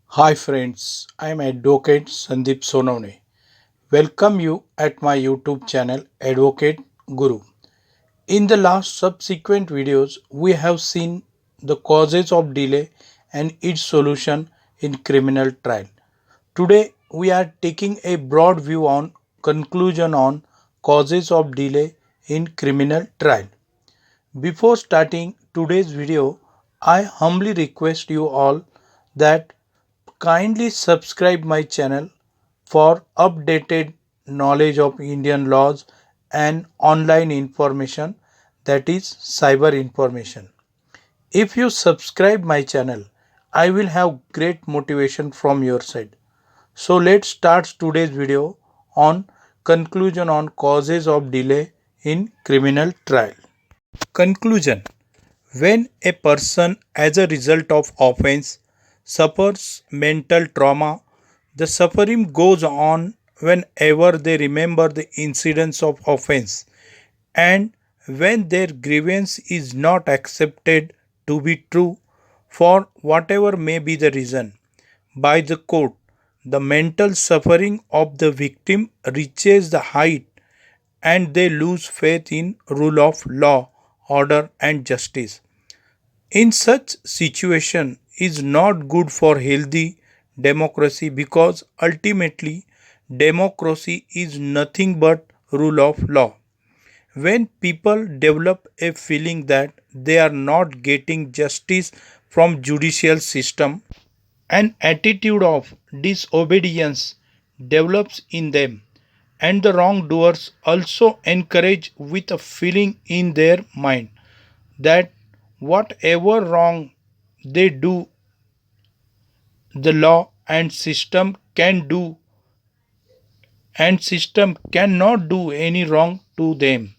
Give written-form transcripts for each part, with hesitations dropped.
Hi friends, I am Advocate Sandip Sonawane. Welcome you at my YouTube channel Advocate Guru. In the last subsequent videos, we have seen the causes of delay and its solution in criminal trial. Today we are taking a broad view on conclusion on causes of delay in criminal trial. Before starting today's video, I humbly request you all that kindly subscribe my channel for updated knowledge of Indian laws and online information, that is cyber information. If you subscribe my channel, I will have great motivation from your side. So let's start today's video on conclusion on causes of delay in criminal trial. Conclusion: when a person as a result of offense suffers mental trauma, the suffering goes on whenever they remember the incidents of offense and when their grievance is not accepted to be true for whatever may be the reason by the court. The mental suffering of the victim reaches the height and they lose faith in rule of law, order and justice. In such situation is not good for healthy democracy because ultimately democracy is nothing but rule of law. When people develop a feeling that they are not getting justice from judicial system, an attitude of disobedience develops in them, and the wrongdoers also encourage with a feeling in their mind that whatever wrong they do, the law and system cannot do any wrong to them.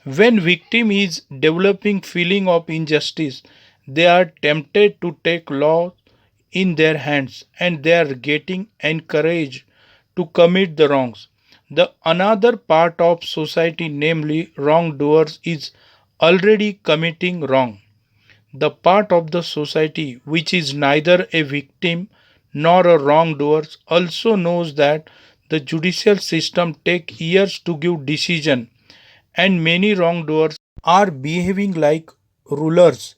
When victim is developing feeling of injustice, they are tempted to take law in their hands and they are getting encouraged to commit the wrongs. The another part of society, namely wrongdoers, is already committing wrong. The part of the society which is neither a victim nor a wrongdoer also knows that the judicial system takes years to give decision and many wrongdoers are behaving like rulers.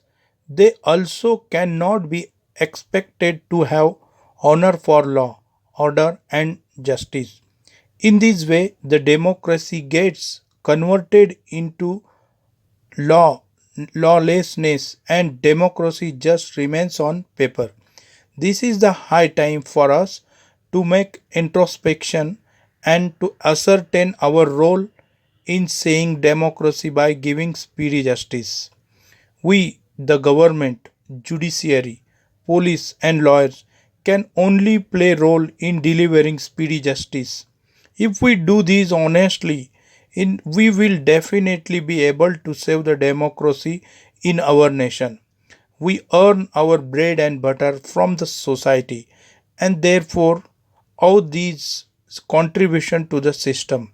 They also cannot be expected to have honor for law, order and justice. In this way, the democracy gets converted into law, lawlessness, and democracy just remains on paper. This is the high time for us to make introspection and to ascertain our role in saying democracy by giving speedy justice. We, the government, judiciary, police, and lawyers, can only play role in delivering speedy justice. If we do this honestly, we will definitely be able to save the democracy in our nation. We earn our bread and butter from the society and therefore owe these contribution to the system.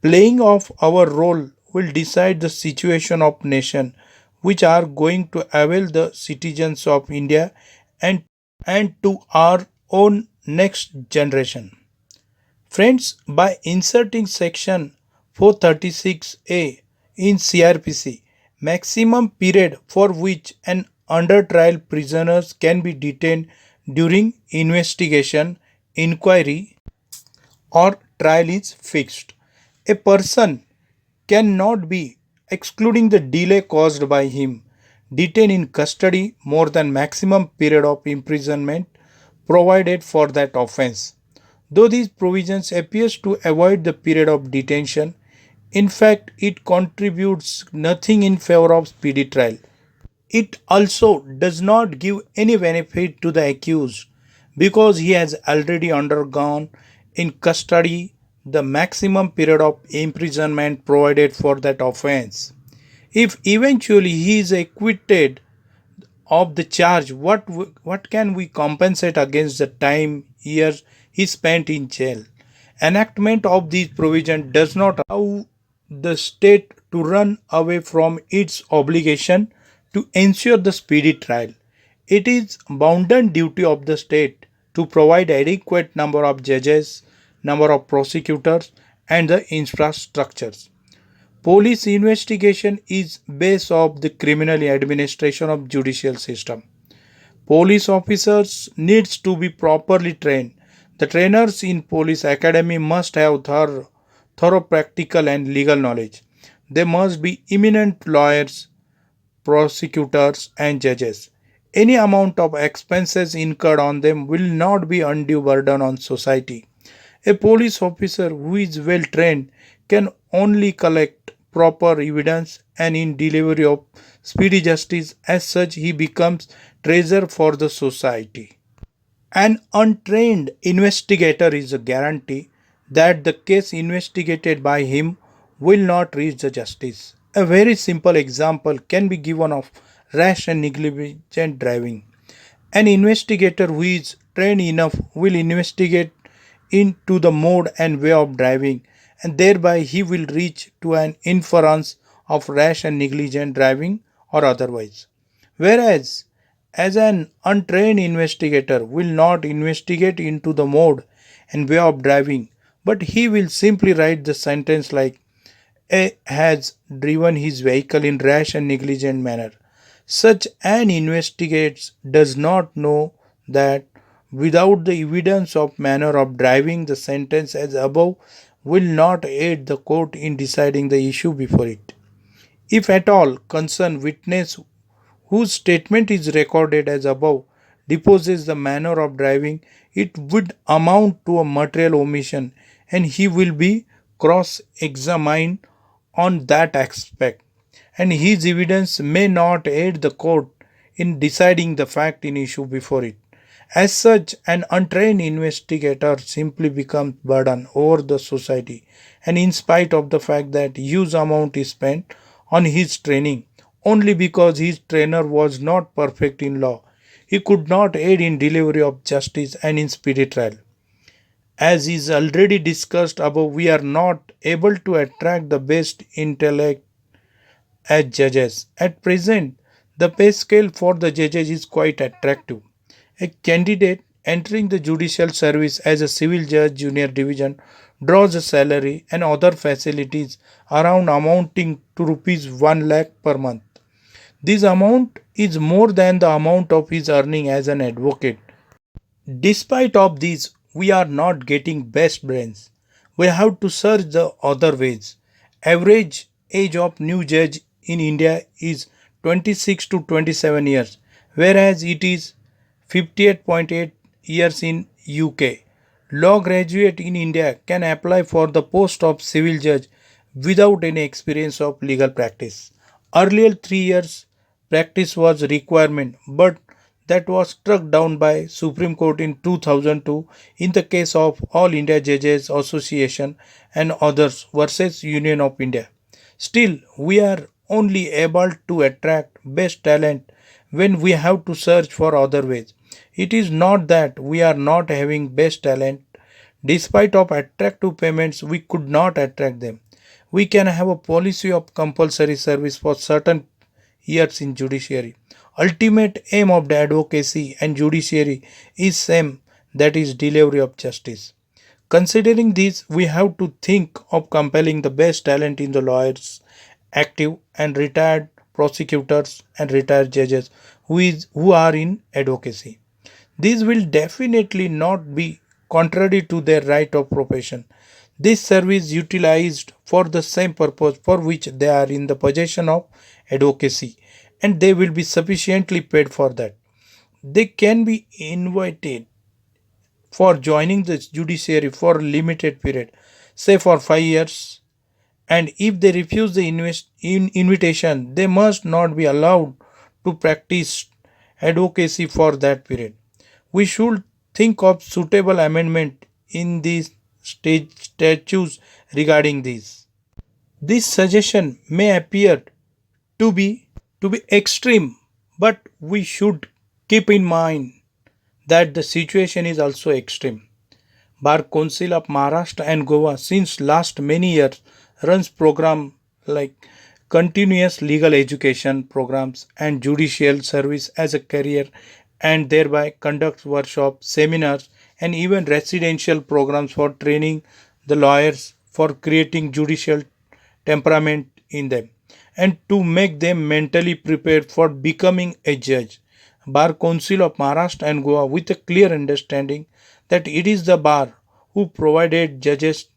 Playing of our role will decide the situation of nation which are going to avail the citizens of India and, and to our own next generation. Friends, by inserting section 436A in CRPC, maximum period for which an under trial prisoners can be detained during investigation, inquiry or trial is fixed. A person cannot be, excluding the delay caused by him, detained in custody more than maximum period of imprisonment provided for that offense. Though these provisions appears to avoid the period of detention, in fact it contributes nothing in favor of speedy trial. It also does not give any benefit to the accused because he has already undergone in custody the maximum period of imprisonment provided for that offense. If eventually he is acquitted of the charge, what can we compensate against the time, years he spent in jail? Enactment of this provision does not allow the state to run away from its obligation to ensure the speedy trial. It is bounden duty of the state to provide adequate number of judges, number of prosecutors, and the infrastructures. Police investigation is base of the criminal administration of judicial system. Police officers needs to be properly trained. The trainers in police academy must have thorough practical and legal knowledge. They must be eminent lawyers, prosecutors, and judges. Any amount of expenses incurred on them will not be undue burden on society. A police officer who is well trained can only collect proper evidence and in delivery of speedy justice. As such, he becomes treasure for the society. An untrained investigator is a guarantee that the case investigated by him will not reach the justice. A very simple example can be given of rash and negligent driving. An investigator who is trained enough will investigate into the mode and way of driving, and thereby he will reach to an inference of rash and negligent driving or otherwise. Whereas, as an untrained investigator will not investigate into the mode and way of driving, but he will simply write the sentence like A has driven his vehicle in rash and negligent manner. Such an investigator does not know that without the evidence of manner of driving, the sentence as above will not aid the court in deciding the issue before it. If at all concerned witness whose statement is recorded as above deposes the manner of driving, it would amount to a material omission and he will be cross examined on that aspect, and his evidence may not aid the court in deciding the fact in issue before it. As such, an untrained investigator simply becomes burden over the society, and in spite of the fact that huge amount is spent on his training, only because his trainer was not perfect in law, he could not aid in delivery of justice and in speedy trial. As is already discussed above, we are not able to attract the best intellect as judges. At present, the pay scale for the judges is quite attractive. A candidate entering the judicial service as a civil judge junior division draws a salary and other facilities around amounting to rupees 1 lakh per month. This amount is more than the amount of his earning as an advocate. Despite of this, we are not getting best brains. We have to search the other ways. Average age of new judge in India is 26 to 27 years, whereas it is 58.8 years in UK. Law graduate in India can apply for the post of civil judge without any experience of legal practice. Earlier 3 years practice was requirement, but that was struck down by Supreme Court in 2002 in the case of All India Judges Association and others versus Union of India. Still, we are only able to attract best talent when we have to search for other ways. It is not that we are not having best talent. Despite of attractive payments, we could not attract them. We can have a policy of compulsory service for certain years in judiciary. Ultimate aim of the advocacy and judiciary is same, that is delivery of justice. Considering this, we have to think of compelling the best talent in the lawyers, active and retired prosecutors and retired judges who are in advocacy. These will definitely not be contrary to their right of profession. This service utilized for the same purpose for which they are in the possession of advocacy, and they will be sufficiently paid for that. They can be invited for joining the judiciary for a limited period, say for 5 years, and if they refuse the invitation, they must not be allowed to practice advocacy for that period. We should think of suitable amendment in these statutes regarding this. This suggestion may appear to be extreme, but we should keep in mind that the situation is also extreme. Bar Council of Maharashtra and Goa since last many years runs program like continuous legal education programs and judicial service as a career and thereby conducts workshops, seminars, and even residential programs for training the lawyers for creating judicial temperament in them and to make them mentally prepared for becoming a judge. Bar Council of Maharashtra and Goa, with a clear understanding that it is the bar who provided judges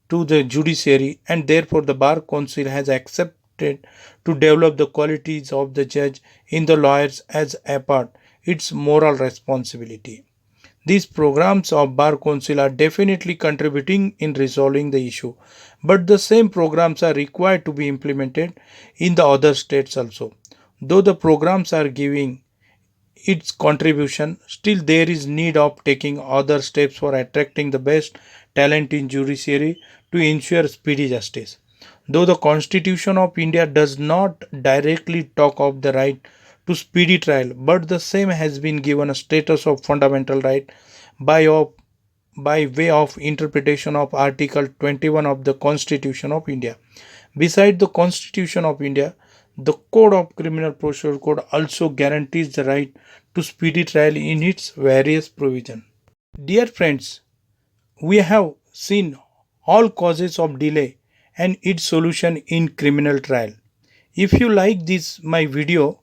to the judiciary, and therefore the bar council has accepted to develop the qualities of the judge in the lawyers as a part its moral responsibility. These programs of bar council are definitely contributing in resolving the issue, but the same programs are required to be implemented in the other states also. Though the programs are giving its contribution, still there is need of taking other steps for attracting the best talent in judiciary to ensure speedy justice. Though the Constitution of India does not directly talk of the right to speedy trial, but the same has been given a status of fundamental right by of by way of interpretation of Article 21 of the Constitution of India. Beside the Constitution of India, the Code of Criminal Procedure Code also guarantees the right to speedy trial in its various provisions. Dear friends, we have seen all causes of delay and its solution in criminal trial. If you like this my video,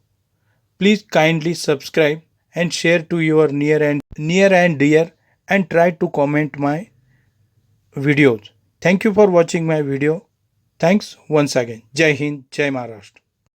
please kindly subscribe and share to your near and dear and try to comment my videos. Thank you for watching my video. Thanks once again. Jai Hind, Jai Maharashtra.